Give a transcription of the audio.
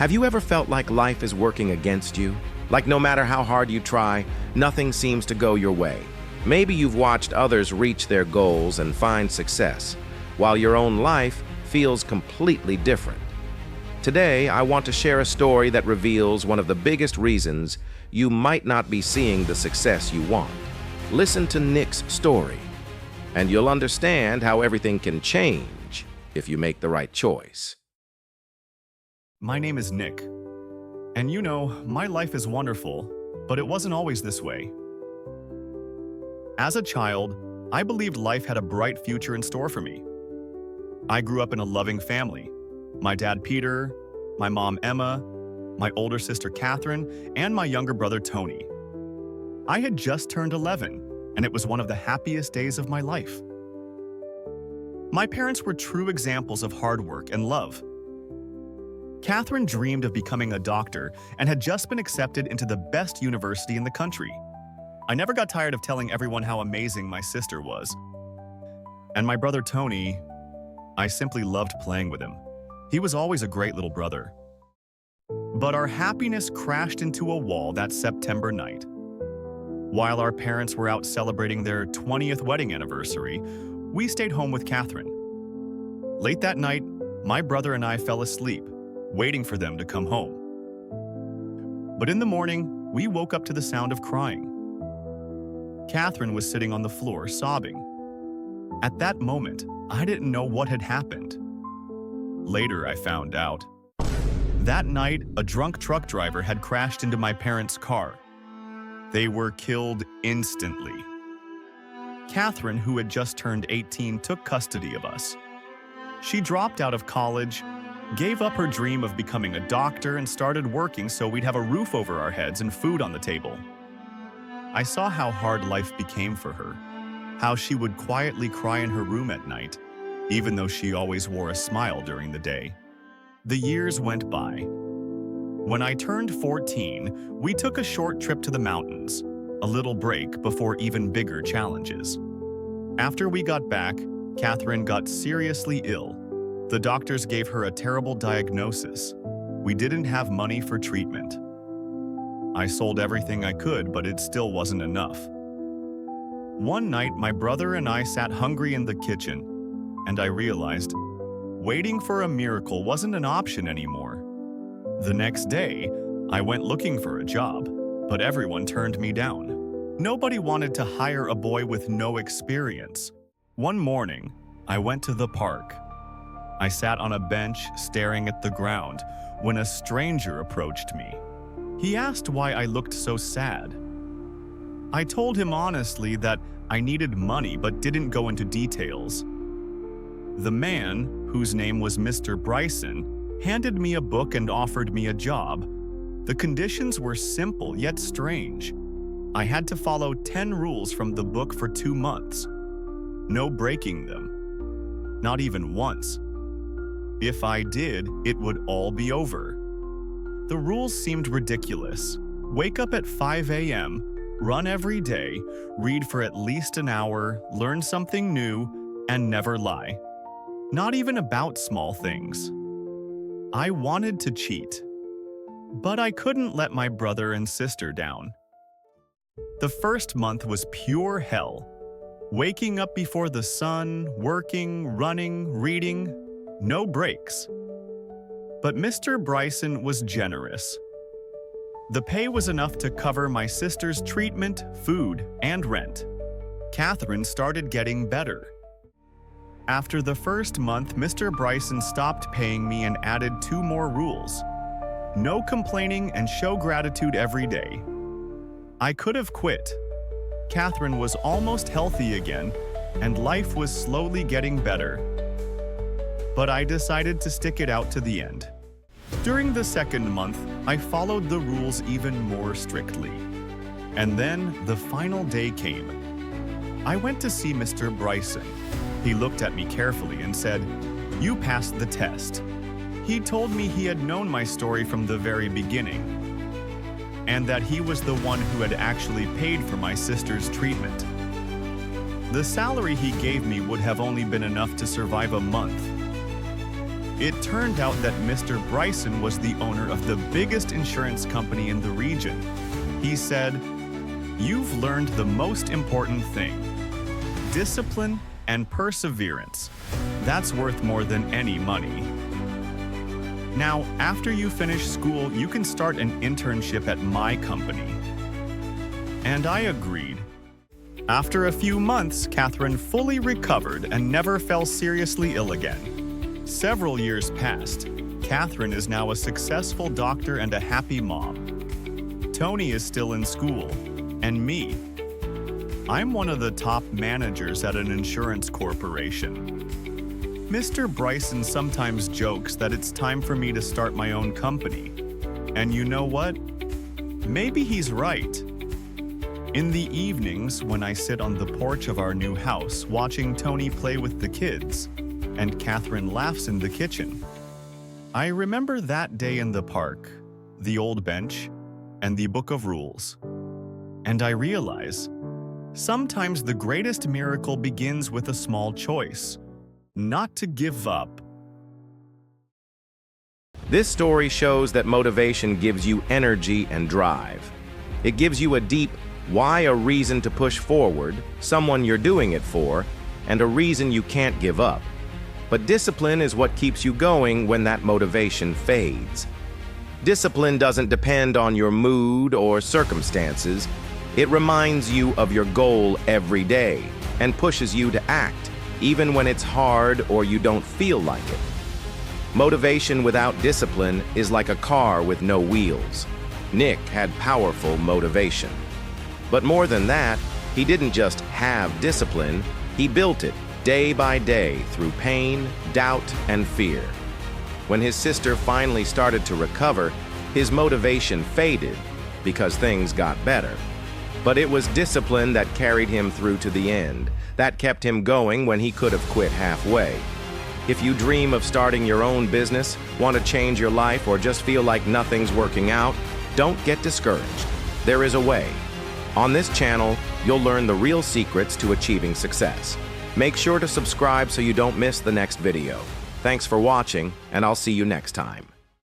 Have you ever felt like life is working against you? Like no matter how hard you try, nothing seems to go your way. Maybe you've watched others reach their goals and find success, while your own life feels completely different. Today, I want to share a story that reveals one of the biggest reasons you might not be seeing the success you want. Listen to Nick's story, and you'll understand how everything can change if you make the right choice. My name is Nick, and my life is wonderful, but it wasn't always this way. As a child, I believed life had a bright future in store for me. I grew up in a loving family. My dad, Peter, my mom, Emma, my older sister, Catherine, and my younger brother, Tony. I had just turned 11, and it was one of the happiest days of my life. My parents were true examples of hard work and love. Catherine dreamed of becoming a doctor and had just been accepted into the best university in the country. I never got tired of telling everyone how amazing my sister was. And my brother Tony, I simply loved playing with him. He was always a great little brother. But our happiness crashed into a wall that September night. While our parents were out celebrating their 20th wedding anniversary, we stayed home with Catherine. Late that night, my brother and I fell asleep, waiting for them to come home. But in the morning, we woke up to the sound of crying. Catherine was sitting on the floor, sobbing. At that moment, I didn't know what had happened. Later, I found out. That night, a drunk truck driver had crashed into my parents' car. They were killed instantly. Catherine, who had just turned 18, took custody of us. She dropped out of college, gave up her dream of becoming a doctor, and started working so we'd have a roof over our heads and food on the table. I saw how hard life became for her, how she would quietly cry in her room at night, even though she always wore a smile during the day. The years went by. When I turned 14, we took a short trip to the mountains, a little break before even bigger challenges. After we got back, Catherine got seriously ill. The doctors gave her a terrible diagnosis. We didn't have money for treatment. I sold everything I could, but it still wasn't enough. One night, my brother and I sat hungry in the kitchen, and I realized waiting for a miracle wasn't an option anymore. The next day, I went looking for a job, but everyone turned me down. Nobody wanted to hire a boy with no experience. One morning, I went to the park. I sat on a bench staring at the ground when a stranger approached me. He asked why I looked so sad. I told him honestly that I needed money but didn't go into details. The man, whose name was Mr. Bryson, handed me a book and offered me a job. The conditions were simple yet strange. I had to follow 10 rules from the book for 2 months. No breaking them. Not even once. If I did, it would all be over. The rules seemed ridiculous. Wake up at 5 a.m., run every day, read for at least an hour, learn something new, and never lie. Not even about small things. I wanted to cheat, but I couldn't let my brother and sister down. The first month was pure hell. Waking up before the sun, working, running, reading, no breaks. But Mr. Bryson was generous. The pay was enough to cover my sister's treatment, food, and rent. Catherine started getting better. After the first month, Mr. Bryson stopped paying me and added 2 more rules. No complaining and show gratitude every day. I could have quit. Catherine was almost healthy again, and life was slowly getting better. But I decided to stick it out to the end. During the second month, I followed the rules even more strictly. And then the final day came. I went to see Mr. Bryson. He looked at me carefully and said, "You passed the test." He told me he had known my story from the very beginning, and that he was the one who had actually paid for my sister's treatment. The salary he gave me would have only been enough to survive a month. It turned out that Mr. Bryson was the owner of the biggest insurance company in the region. He said, "You've learned the most important thing: discipline and perseverance. That's worth more than any money. Now, after you finish school, you can start an internship at my company." And I agreed. After a few months, Catherine fully recovered and never fell seriously ill again. Several years passed. Catherine is now a successful doctor and a happy mom. Tony is still in school, and me. I'm one of the top managers at an insurance corporation. Mr. Bryson sometimes jokes that it's time for me to start my own company. And you know what? Maybe he's right. In the evenings, when I sit on the porch of our new house watching Tony play with the kids, and Catherine laughs in the kitchen, I remember that day in the park, the old bench, and the book of rules. And I realize, sometimes the greatest miracle begins with a small choice: not to give up. This story shows that motivation gives you energy and drive. It gives you a deep why, a reason to push forward, someone you're doing it for, and a reason you can't give up. But discipline is what keeps you going when that motivation fades. Discipline doesn't depend on your mood or circumstances. It reminds you of your goal every day and pushes you to act, even when it's hard or you don't feel like it. Motivation without discipline is like a car with no wheels. Nick had powerful motivation. But more than that, he didn't just have discipline, he built it day by day through pain, doubt, and fear. When his sister finally started to recover, his motivation faded because things got better. But it was discipline that carried him through to the end, that kept him going when he could have quit halfway. If you dream of starting your own business, want to change your life, or just feel like nothing's working out, don't get discouraged. There is a way. On this channel, you'll learn the real secrets to achieving success. Make sure to subscribe so you don't miss the next video. Thanks for watching, and I'll see you next time.